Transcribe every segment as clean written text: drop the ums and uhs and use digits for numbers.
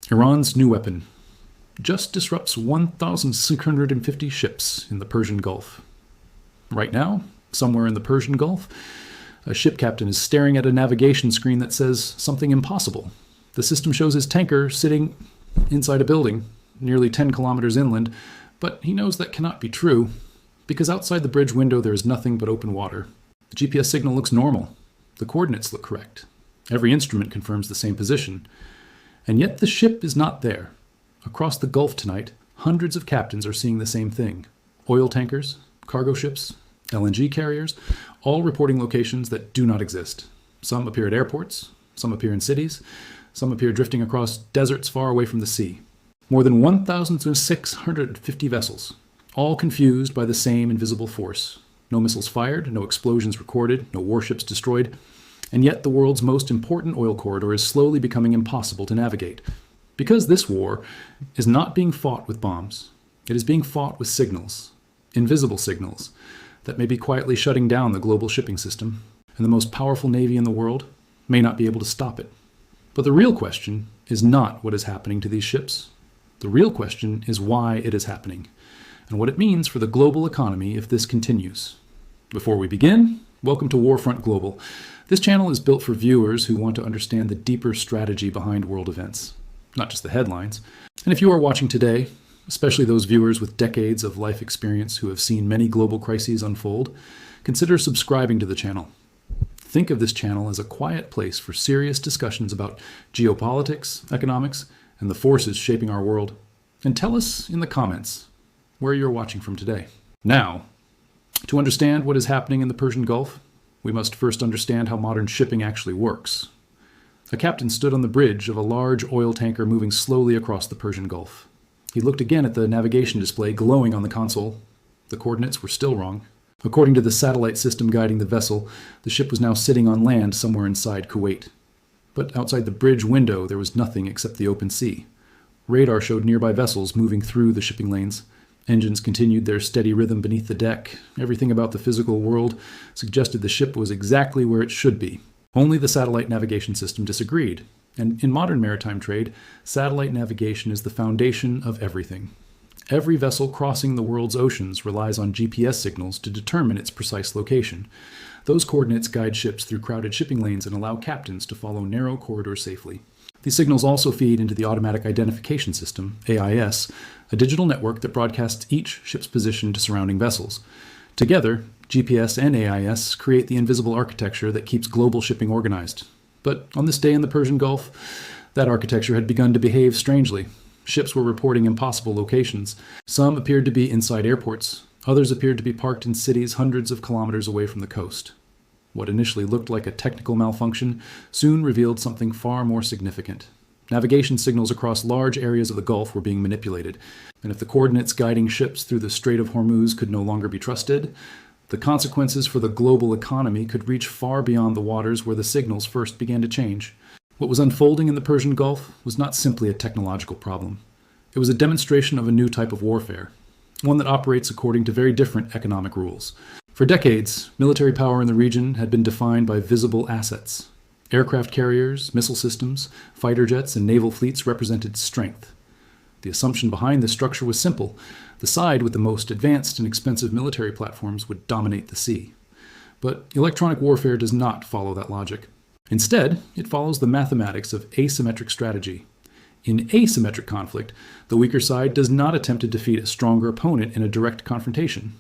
Iran's new weapon just disrupts 1,650 ships in the Persian Gulf. Right now, somewhere in the Persian Gulf, a ship captain is staring at a navigation screen that says something impossible. The system shows his tanker sitting inside a building, nearly 10 kilometers inland, but he knows that cannot be true, because outside the bridge window there is nothing but open water. The GPS signal looks normal. The coordinates look correct. Every instrument confirms the same position. And yet the ship is not there. Across the Gulf tonight, hundreds of captains are seeing the same thing. Oil tankers, cargo ships, LNG carriers, all reporting locations that do not exist. Some appear at airports, some appear in cities, some appear drifting across deserts far away from the sea. More than 1,650 vessels, all confused by the same invisible force. No missiles fired, no explosions recorded, no warships destroyed. And yet the world's most important oil corridor is slowly becoming impossible to navigate. Because this war is not being fought with bombs. It is being fought with signals, invisible signals, that may be quietly shutting down the global shipping system, and the most powerful navy in the world may not be able to stop it. But the real question is not what is happening to these ships. The real question is why it is happening, and what it means for the global economy if this continues. Before we begin, welcome to Warfront Global. This channel is built for viewers who want to understand the deeper strategy behind world events, not just the headlines. And if you are watching today, especially those viewers with decades of life experience who have seen many global crises unfold, consider subscribing to the channel. Think of this channel as a quiet place for serious discussions about geopolitics, economics, and the forces shaping our world. And tell us in the comments where you're watching from today. Now, to understand what is happening in the Persian Gulf, we must first understand how modern shipping actually works. A captain stood on the bridge of a large oil tanker moving slowly across the Persian Gulf. He looked again at the navigation display glowing on the console. The coordinates were still wrong. According to the satellite system guiding the vessel, the ship was now sitting on land somewhere inside Kuwait. But outside the bridge window there was nothing except the open sea. Radar showed nearby vessels moving through the shipping lanes. Engines continued their steady rhythm beneath the deck. Everything about the physical world suggested the ship was exactly where it should be. Only the satellite navigation system disagreed. And in modern maritime trade, satellite navigation is the foundation of everything. Every vessel crossing the world's oceans relies on GPS signals to determine its precise location. Those coordinates guide ships through crowded shipping lanes and allow captains to follow narrow corridors safely. These signals also feed into the Automatic Identification System, AIS, a digital network that broadcasts each ship's position to surrounding vessels. Together, GPS and AIS create the invisible architecture that keeps global shipping organized. But on this day in the Persian Gulf, that architecture had begun to behave strangely. Ships were reporting impossible locations. Some appeared to be inside airports. Others appeared to be parked in cities hundreds of kilometers away from the coast. What initially looked like a technical malfunction soon revealed something far more significant. Navigation signals across large areas of the Gulf were being manipulated, and if the coordinates guiding ships through the Strait of Hormuz could no longer be trusted, the consequences for the global economy could reach far beyond the waters where the signals first began to change. What was unfolding in the Persian Gulf was not simply a technological problem. It was a demonstration of a new type of warfare, one that operates according to very different economic rules. For decades, military power in the region had been defined by visible assets. Aircraft carriers, missile systems, fighter jets, and naval fleets represented strength. The assumption behind this structure was simple. The side with the most advanced and expensive military platforms would dominate the sea. But electronic warfare does not follow that logic. Instead, it follows the mathematics of asymmetric strategy. In asymmetric conflict, the weaker side does not attempt to defeat a stronger opponent in a direct confrontation.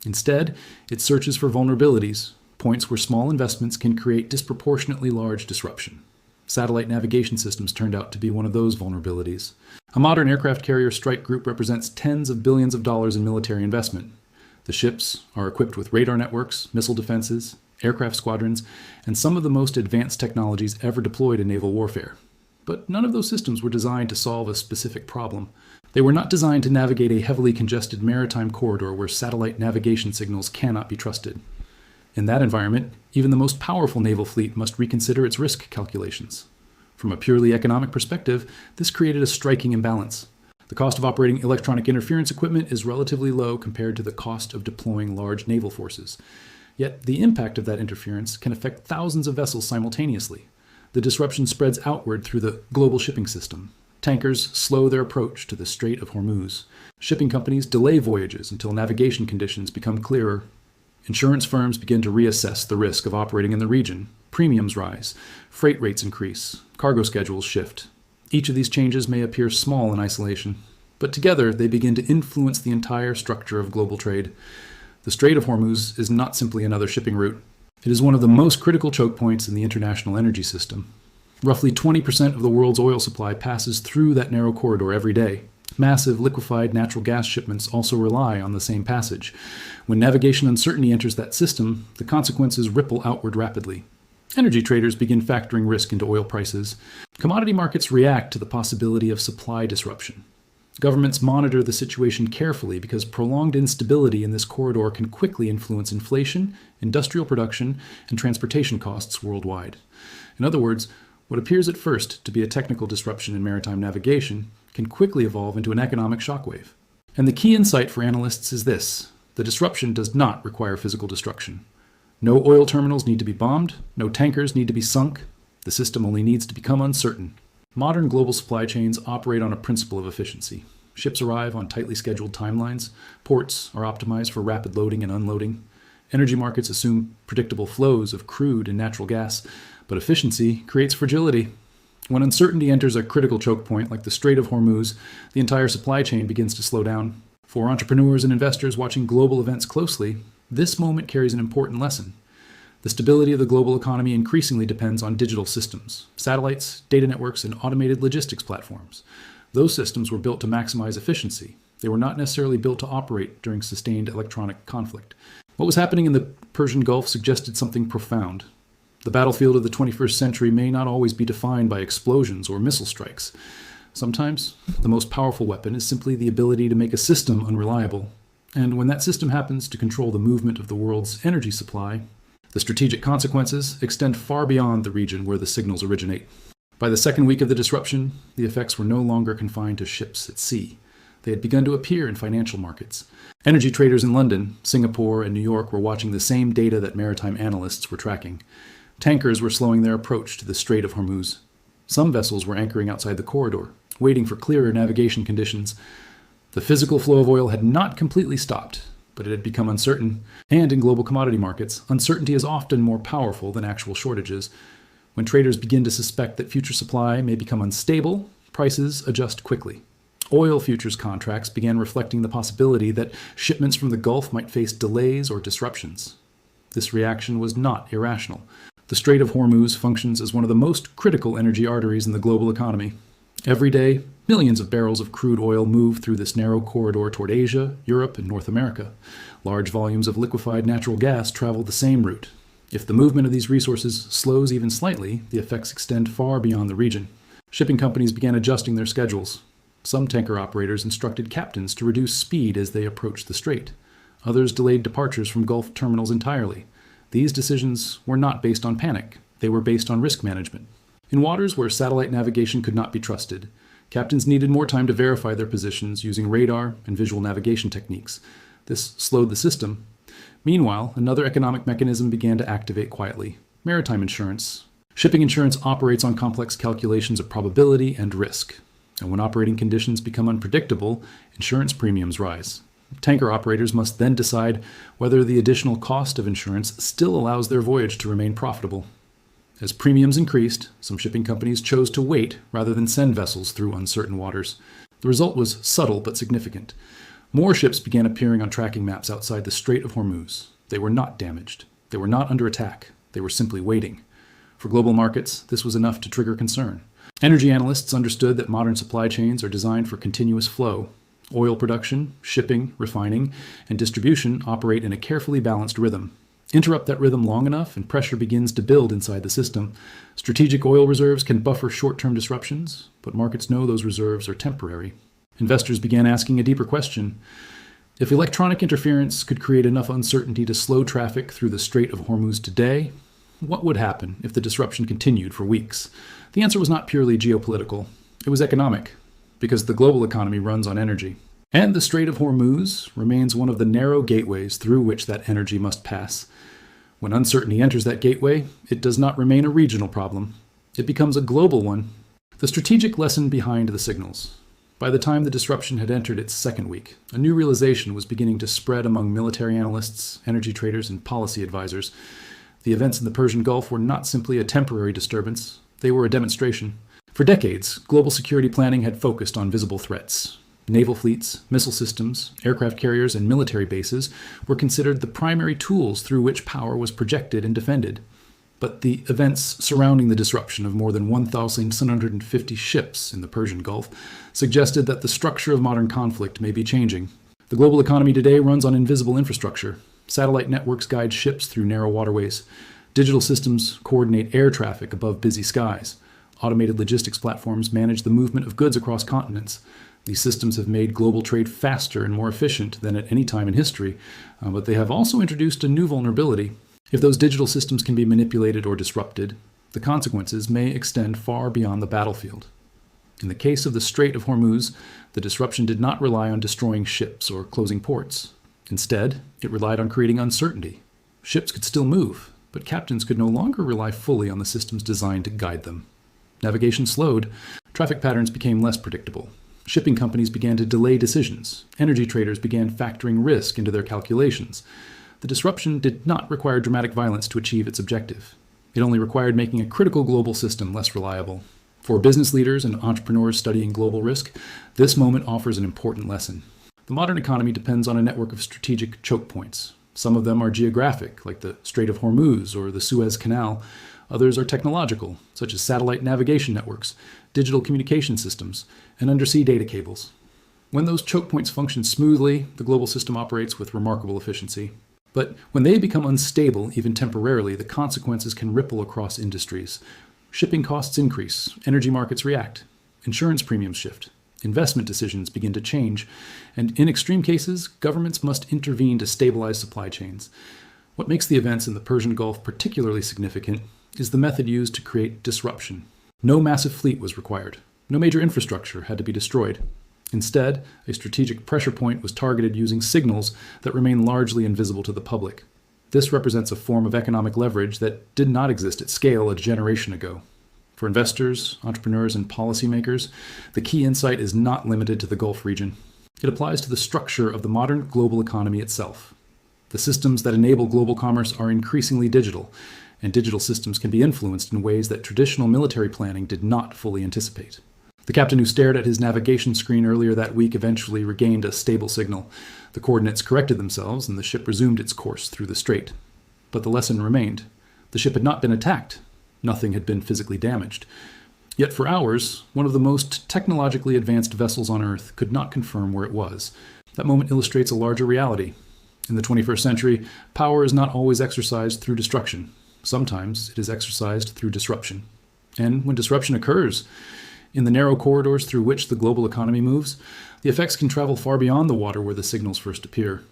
Instead, it searches for vulnerabilities, points where small investments can create disproportionately large disruption. Satellite navigation systems turned out to be one of those vulnerabilities. A modern aircraft carrier strike group represents tens of billions of dollars in military investment. The ships are equipped with radar networks, missile defenses, aircraft squadrons, and some of the most advanced technologies ever deployed in naval warfare. But none of those systems were designed to solve a specific problem. They were not designed to navigate a heavily congested maritime corridor where satellite navigation signals cannot be trusted. In that environment, even the most powerful naval fleet must reconsider its risk calculations. From a purely economic perspective, this created a striking imbalance. The cost of operating electronic interference equipment is relatively low compared to the cost of deploying large naval forces. Yet the impact of that interference can affect thousands of vessels simultaneously. The disruption spreads outward through the global shipping system. Tankers slow their approach to the Strait of Hormuz. Shipping companies delay voyages until navigation conditions become clearer. Insurance firms begin to reassess the risk of operating in the region. Premiums rise, freight rates increase, cargo schedules shift. Each of these changes may appear small in isolation, but together they begin to influence the entire structure of global trade. The Strait of Hormuz is not simply another shipping route. It is one of the most critical choke points in the international energy system. Roughly 20% of the world's oil supply passes through that narrow corridor every day. Massive liquefied natural gas shipments also rely on the same passage. When navigation uncertainty enters that system, the consequences ripple outward rapidly. Energy traders begin factoring risk into oil prices. Commodity markets react to the possibility of supply disruption. Governments monitor the situation carefully because prolonged instability in this corridor can quickly influence inflation, industrial production, and transportation costs worldwide. In other words, what appears at first to be a technical disruption in maritime navigation can quickly evolve into an economic shockwave. And the key insight for analysts is this: the disruption does not require physical destruction. No oil terminals need to be bombed, no tankers need to be sunk. The system only needs to become uncertain. Modern global supply chains operate on a principle of efficiency. Ships arrive on tightly scheduled timelines. Ports are optimized for rapid loading and unloading. Energy markets assume predictable flows of crude and natural gas, but efficiency creates fragility. When uncertainty enters a critical choke point like the Strait of Hormuz, the entire supply chain begins to slow down. For entrepreneurs and investors watching global events closely, this moment carries an important lesson. The stability of the global economy increasingly depends on digital systems, satellites, data networks, and automated logistics platforms. Those systems were built to maximize efficiency. They were not necessarily built to operate during sustained electronic conflict. What was happening in the Persian Gulf suggested something profound. The battlefield of the 21st century may not always be defined by explosions or missile strikes. Sometimes, the most powerful weapon is simply the ability to make a system unreliable. And when that system happens to control the movement of the world's energy supply, the strategic consequences extend far beyond the region where the signals originate. By the second week of the disruption, the effects were no longer confined to ships at sea. They had begun to appear in financial markets. Energy traders in London, Singapore, and New York were watching the same data that maritime analysts were tracking. Tankers were slowing their approach to the Strait of Hormuz. Some vessels were anchoring outside the corridor, waiting for clearer navigation conditions. The physical flow of oil had not completely stopped, but it had become uncertain. And in global commodity markets, uncertainty is often more powerful than actual shortages. When traders begin to suspect that future supply may become unstable, prices adjust quickly. Oil futures contracts began reflecting the possibility that shipments from the Gulf might face delays or disruptions. This reaction was not irrational. The Strait of Hormuz functions as one of the most critical energy arteries in the global economy. Every day, millions of barrels of crude oil move through this narrow corridor toward Asia, Europe, and North America. Large volumes of liquefied natural gas travel the same route. If the movement of these resources slows even slightly, the effects extend far beyond the region. Shipping companies began adjusting their schedules. Some tanker operators instructed captains to reduce speed as they approached the strait. Others delayed departures from Gulf terminals entirely. These decisions were not based on panic. They were based on risk management. In waters where satellite navigation could not be trusted, captains needed more time to verify their positions using radar and visual navigation techniques. This slowed the system. Meanwhile, another economic mechanism began to activate quietly: maritime insurance. Shipping insurance operates on complex calculations of probability and risk. And when operating conditions become unpredictable, insurance premiums rise. Tanker operators must then decide whether the additional cost of insurance still allows their voyage to remain profitable. As premiums increased, some shipping companies chose to wait rather than send vessels through uncertain waters. The result was subtle but significant. More ships began appearing on tracking maps outside the Strait of Hormuz. They were not damaged. They were not under attack. They were simply waiting. For global markets, this was enough to trigger concern. Energy analysts understood that modern supply chains are designed for continuous flow. Oil production, shipping, refining, and distribution operate in a carefully balanced rhythm. Interrupt that rhythm long enough and pressure begins to build inside the system. Strategic oil reserves can buffer short-term disruptions, but markets know those reserves are temporary. Investors began asking a deeper question. If electronic interference could create enough uncertainty to slow traffic through the Strait of Hormuz today, what would happen if the disruption continued for weeks? The answer was not purely geopolitical. It was economic, because the global economy runs on energy. And the Strait of Hormuz remains one of the narrow gateways through which that energy must pass. When uncertainty enters that gateway, it does not remain a regional problem. It becomes a global one. The strategic lesson behind the signals. By the time the disruption had entered its second week, a new realization was beginning to spread among military analysts, energy traders, and policy advisors. The events in the Persian Gulf were not simply a temporary disturbance, they were a demonstration. For decades, global security planning had focused on visible threats. Naval fleets, missile systems, aircraft carriers, and military bases were considered the primary tools through which power was projected and defended. But the events surrounding the disruption of more than 1,750 ships in the Persian Gulf suggested that the structure of modern conflict may be changing. The global economy today runs on invisible infrastructure. Satellite networks guide ships through narrow waterways. Digital systems coordinate air traffic above busy skies. Automated logistics platforms manage the movement of goods across continents. These systems have made global trade faster and more efficient than at any time in history, but they have also introduced a new vulnerability. If those digital systems can be manipulated or disrupted, the consequences may extend far beyond the battlefield. In the case of the Strait of Hormuz, the disruption did not rely on destroying ships or closing ports. Instead, it relied on creating uncertainty. Ships could still move, but captains could no longer rely fully on the systems designed to guide them. Navigation slowed, traffic patterns became less predictable. Shipping companies began to delay decisions. Energy traders began factoring risk into their calculations. The disruption did not require dramatic violence to achieve its objective. It only required making a critical global system less reliable. For business leaders and entrepreneurs studying global risk, this moment offers an important lesson. The modern economy depends on a network of strategic choke points. Some of them are geographic, like the Strait of Hormuz or the Suez Canal. Others are technological, such as satellite navigation networks, digital communication systems, and undersea data cables. When those choke points function smoothly, the global system operates with remarkable efficiency. But when they become unstable, even temporarily, the consequences can ripple across industries. Shipping costs increase, energy markets react, insurance premiums shift, investment decisions begin to change, and in extreme cases, governments must intervene to stabilize supply chains. What makes the events in the Persian Gulf particularly significant is the method used to create disruption. No massive fleet was required. No major infrastructure had to be destroyed. Instead, a strategic pressure point was targeted using signals that remain largely invisible to the public. This represents a form of economic leverage that did not exist at scale a generation ago. For investors, entrepreneurs, and policymakers, the key insight is not limited to the Gulf region. It applies to the structure of the modern global economy itself. The systems that enable global commerce are increasingly digital, and digital systems can be influenced in ways that traditional military planning did not fully anticipate. The captain who stared at his navigation screen earlier that week eventually regained a stable signal. The coordinates corrected themselves, and the ship resumed its course through the strait. But the lesson remained. The ship had not been attacked. Nothing had been physically damaged. Yet for hours, one of the most technologically advanced vessels on Earth could not confirm where it was. That moment illustrates a larger reality. In the 21st century, power is not always exercised through destruction. Sometimes it is exercised through disruption. And when disruption occurs, in the narrow corridors through which the global economy moves, the effects can travel far beyond the water where the signals first appear.